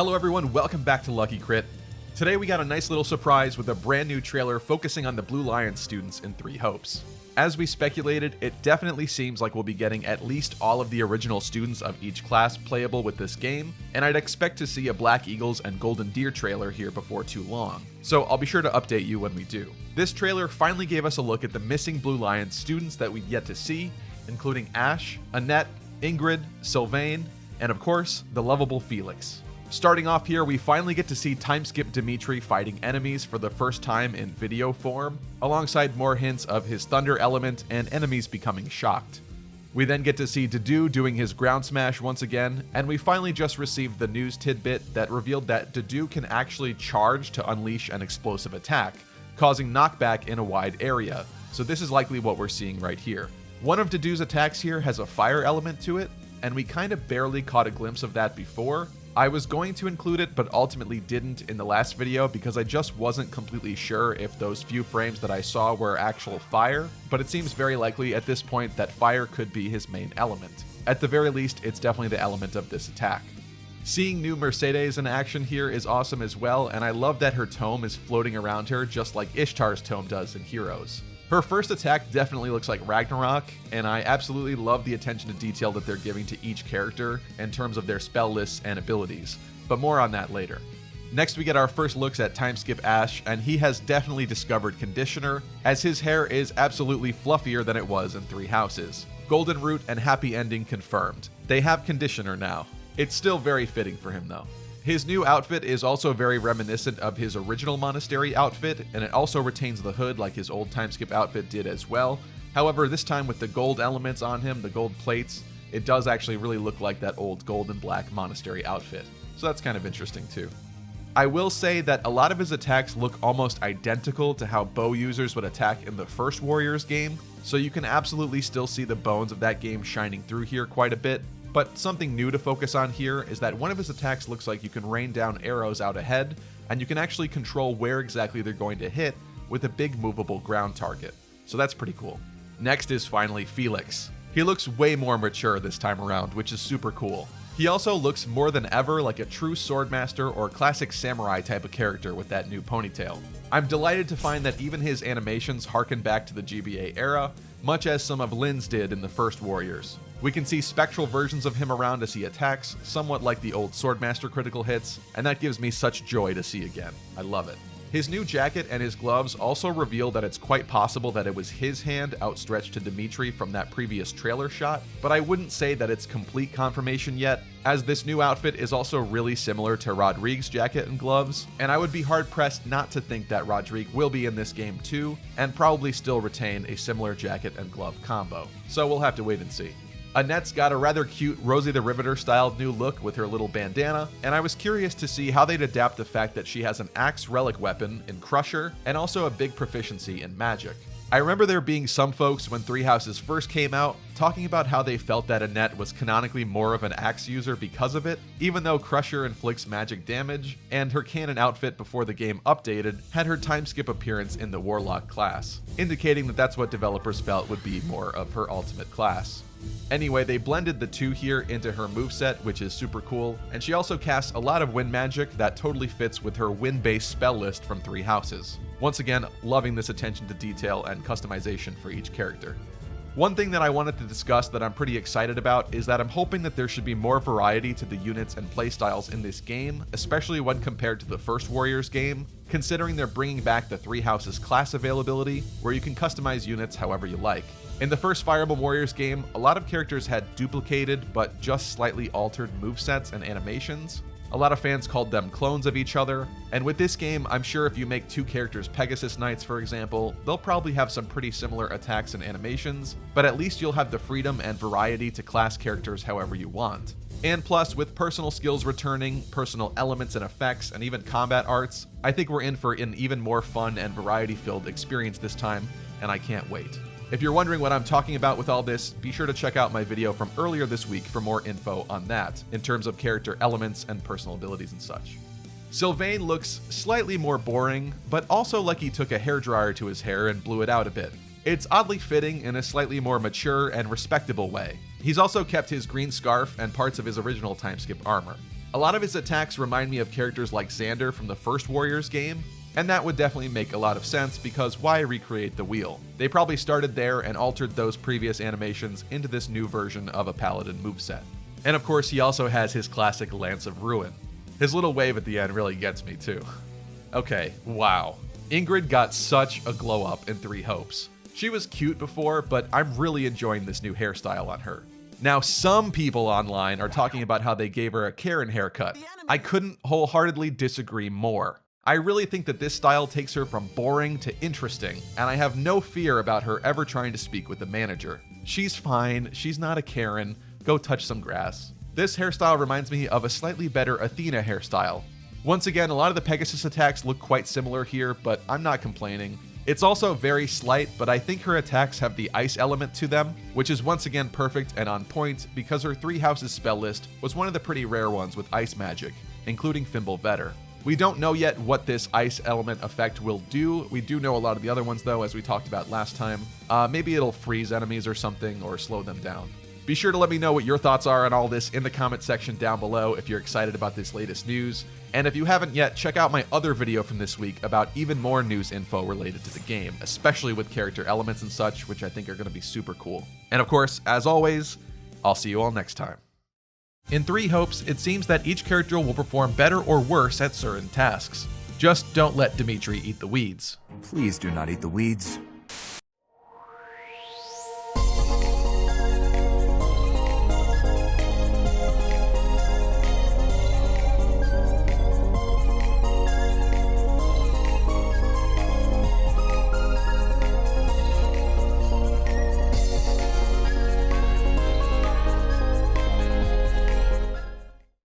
Hello everyone, welcome back to Lucky Crit. Today we got a nice little surprise with a brand new trailer focusing on the Blue Lion students in Three Hopes. As we speculated, it definitely seems like we'll be getting at least all of the original students of each class playable with this game, and I'd expect to see a Black Eagles and Golden Deer trailer here before too long. So I'll be sure to update you when we do. This trailer finally gave us a look at the missing Blue Lion students that we've yet to see, including Ash, Annette, Ingrid, Sylvain, and of course, the lovable Felix. Starting off here, we finally get to see Timeskip Dimitri fighting enemies for the first time in video form, alongside more hints of his thunder element and enemies becoming shocked. We then get to see Dadu doing his ground smash once again, and we finally just received the news tidbit that revealed that Dadu can actually charge to unleash an explosive attack, causing knockback in a wide area, so this is likely what we're seeing right here. One of Dadu's attacks here has a fire element to it, and we kind of barely caught a glimpse of that before. I was going to include it, but ultimately didn't in the last video because I just wasn't completely sure if those few frames that I saw were actual fire, but it seems very likely at this point that fire could be his main element. At the very least, it's definitely the element of this attack. Seeing new Mercedes in action here is awesome as well, and I love that her tome is floating around her just like Ishtar's tome does in Heroes. Her first attack definitely looks like Ragnarok, and I absolutely love the attention to detail that they're giving to each character in terms of their spell lists and abilities, but more on that later. Next we get our first looks at Timeskip Ash, and he has definitely discovered conditioner, as his hair is absolutely fluffier than it was in Three Houses. Golden Root and Happy Ending confirmed. They have conditioner now. It's still very fitting for him though. His new outfit is also very reminiscent of his original monastery outfit, and it also retains the hood like his old Timeskip outfit did as well. However, this time with the gold elements on him, the gold plates, it does actually really look like that old gold and black monastery outfit. So that's kind of interesting too. I will say that a lot of his attacks look almost identical to how bow users would attack in the first Warriors game, so you can absolutely still see the bones of that game shining through here quite a bit. But something new to focus on here is that one of his attacks looks like you can rain down arrows out ahead, and you can actually control where exactly they're going to hit with a big movable ground target. So that's pretty cool. Next is finally Felix. He looks way more mature this time around, which is super cool. He also looks more than ever like a true swordmaster or classic samurai type of character with that new ponytail. I'm delighted to find that even his animations harken back to the GBA era, much as some of Lynn's did in the first Warriors. We can see spectral versions of him around as he attacks, somewhat like the old Swordmaster critical hits, and that gives me such joy to see again. I love it. His new jacket and his gloves also reveal that it's quite possible that it was his hand outstretched to Dimitri from that previous trailer shot, but I wouldn't say that it's complete confirmation yet, as this new outfit is also really similar to Rodrigue's jacket and gloves, and I would be hard-pressed not to think that Rodrigue will be in this game too, and probably still retain a similar jacket and glove combo. So we'll have to wait and see. Annette's got a rather cute Rosie the Riveter styled new look with her little bandana, and I was curious to see how they'd adapt the fact that she has an axe relic weapon in Crusher and also a big proficiency in magic. I remember there being some folks when Three Houses first came out talking about how they felt that Annette was canonically more of an axe user because of it, even though Crusher inflicts magic damage, and her canon outfit before the game updated had her time skip appearance in the Warlock class, indicating that that's what developers felt would be more of her ultimate class. Anyway, they blended the two here into her moveset, which is super cool, and she also casts a lot of wind magic that totally fits with her wind-based spell list from Three Houses. Once again, loving this attention to detail and customization for each character. One thing that I wanted to discuss that I'm pretty excited about is that I'm hoping that there should be more variety to the units and playstyles in this game, especially when compared to the first Warriors game, considering they're bringing back the Three Houses class availability, where you can customize units however you like. In the first Fire Emblem Warriors game, a lot of characters had duplicated but just slightly altered movesets and animations. A lot of fans called them clones of each other, and with this game, I'm sure if you make two characters Pegasus Knights, for example, they'll probably have some pretty similar attacks and animations, but at least you'll have the freedom and variety to class characters however you want. And plus, with personal skills returning, personal elements and effects, and even combat arts, I think we're in for an even more fun and variety-filled experience this time, and I can't wait. If you're wondering what I'm talking about with all this, be sure to check out my video from earlier this week for more info on that, in terms of character elements and personal abilities and such. Sylvain looks slightly more boring, but also like he took a hairdryer to his hair and blew it out a bit. It's oddly fitting in a slightly more mature and respectable way. He's also kept his green scarf and parts of his original Timeskip armor. A lot of his attacks remind me of characters like Xander from the first Warriors game, and that would definitely make a lot of sense because why recreate the wheel? They probably started there and altered those previous animations into this new version of a Paladin moveset. And of course, he also has his classic Lance of Ruin. His little wave at the end really gets me too. Okay, wow. Ingrid got such a glow up in Three Hopes. She was cute before, but I'm really enjoying this new hairstyle on her. Now, some people online are talking about how they gave her a Karen haircut. I couldn't wholeheartedly disagree more. I really think that this style takes her from boring to interesting, and I have no fear about her ever trying to speak with the manager. She's fine, she's not a Karen, go touch some grass. This hairstyle reminds me of a slightly better Athena hairstyle. Once again, a lot of the Pegasus attacks look quite similar here, but I'm not complaining. It's also very slight, but I think her attacks have the ice element to them, which is once again perfect and on point because her 3 houses spell list was one of the pretty rare ones with ice magic, including Thimble Vetter. We don't know yet what this ice element effect will do. We do know a lot of the other ones though, as we talked about last time. Maybe it'll freeze enemies or something, or slow them down. Be sure to let me know what your thoughts are on all this in the comment section down below if you're excited about this latest news. And if you haven't yet, check out my other video from this week about even more news info related to the game, especially with character elements and such, which I think are going to be super cool. And of course, as always, I'll see you all next time. In Three Hopes, it seems that each character will perform better or worse at certain tasks. Just don't let Dimitri eat the weeds. Please do not eat the weeds.